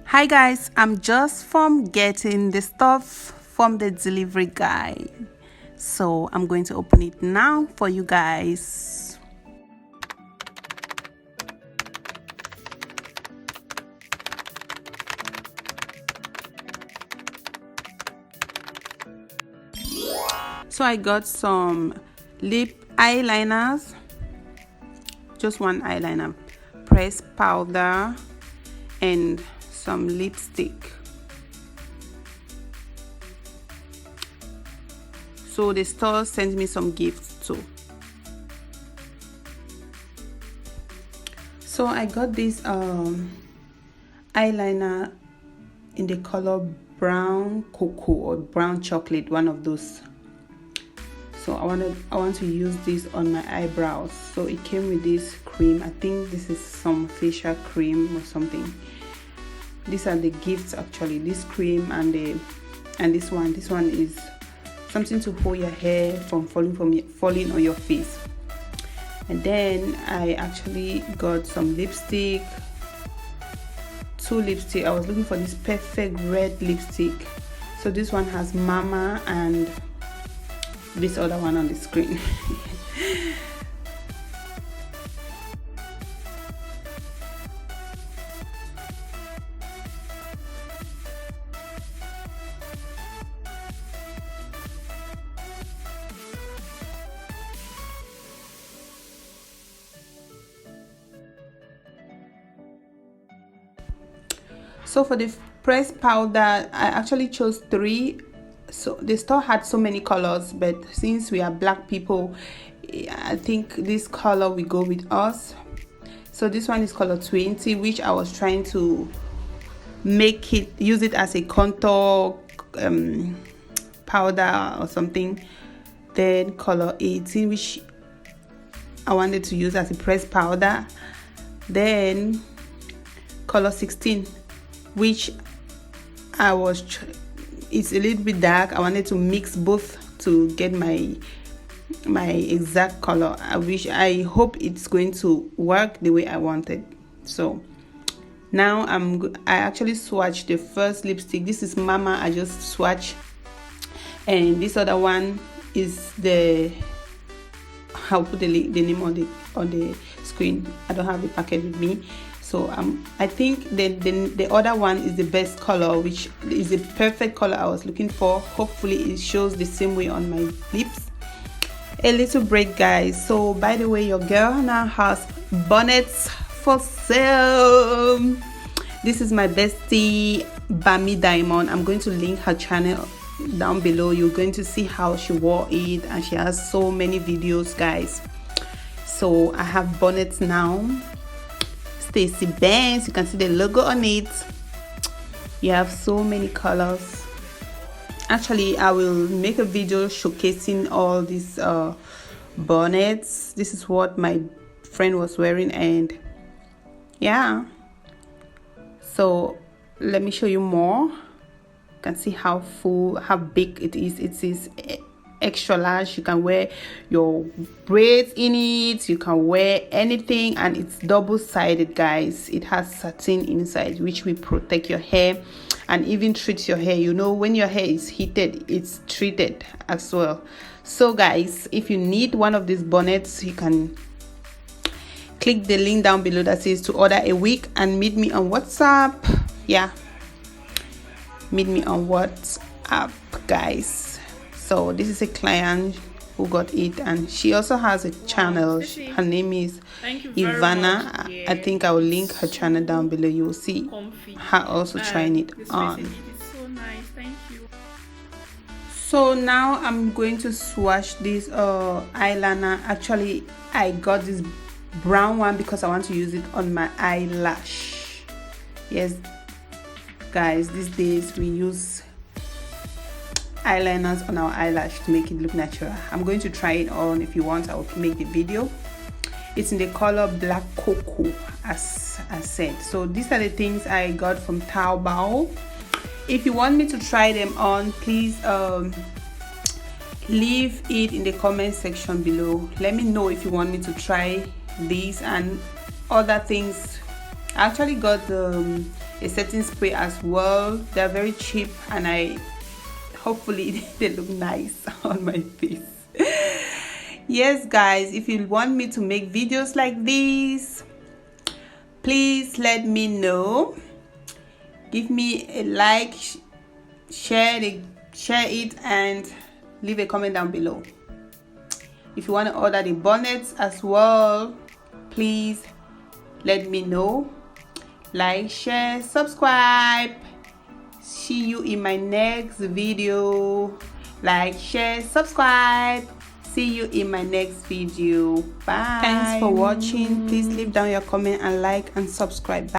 Hi guys, I'm just from getting the stuff from the delivery guy, so I'm going to open it now for you guys. So I got some lip eyeliners, just one eyeliner, pressed powder, and some lipstick. So the store sent me some gifts too. So I got this eyeliner in the color brown cocoa or brown chocolate, one of those. So I want to use this on my eyebrows. So it came with this cream. I think this is some facial cream or something. These are the gifts actually. This cream and this one. This one is something to hold your hair from falling on your face. And then I actually got some lipstick, two lipstick. I was looking for this perfect red lipstick. So this one has Mama and this other one on the screen. So for the pressed powder, I actually chose 3. So the store had so many colors, but since we are black people, I think this color will go with us. So this one is color 20, which I was trying to use it as a contour powder or something. Then color 18, which I wanted to use as a pressed powder. Then color 16, which it's a little bit dark. I wanted to mix both to get my exact color. I hope it's going to work the way I wanted. So now I actually swatched the first lipstick. This is Mama. I just swatched, and this other one is I'll put the name on the screen. I don't have the packet with me. So I think the other one is the best color, which is the perfect color I was looking for. Hopefully it shows the same way on my lips. A little break, guys. So by the way, your girl now has bonnets for sale. This is my bestie Bami Diamond. I'm going to link her channel down below. You're going to see how she wore it, and she has so many videos, guys. So I have bonnets now. Stacy Bands, you can see the logo on it. You have so many colors. Actually, I will make a video showcasing all these bonnets. This is what my friend was wearing, and yeah. So let me show you more. You can see how big it is. It is extra large. You can wear your braids in it, you can wear anything, and it's double-sided, guys. It has satin inside, which will protect your hair and even treat your hair. You know, when your hair is heated, it's treated as well. So guys, if you need one of these bonnets, you can click the link down below that says to order a wig and meet me on WhatsApp. Yeah, meet me on WhatsApp, guys. So this is a client who got it, and she also has a channel. Her name is Ivana. Yeah. I think I will link her channel down below. You will see her also trying it on. It's so nice. Thank you. So now I'm going to swatch this eyeliner. Actually, I got this brown one because I want to use it on my eyelash. Yes, guys, these days we use eyeliners on our eyelash to make it look natural. I'm going to try it on. If you want, I will make the video. It's in the color black cocoa, as I said. So these are the things I got from Taobao. If you want me to try them on, please leave it in the comment section below. Let me know if you want me to try these and other things. I actually got a setting spray as well. They're very cheap, and hopefully they look nice on my face. Yes guys, if you want me to make videos like this, please let me know. Give me a like, share it, and leave a comment down below. If you want to order the bonnets as well, please let me know. Like, share, subscribe. See you in my next video. Like, share, subscribe. See you in my next video. Bye. Thanks for watching. Please leave down your comment and like and subscribe. Bye.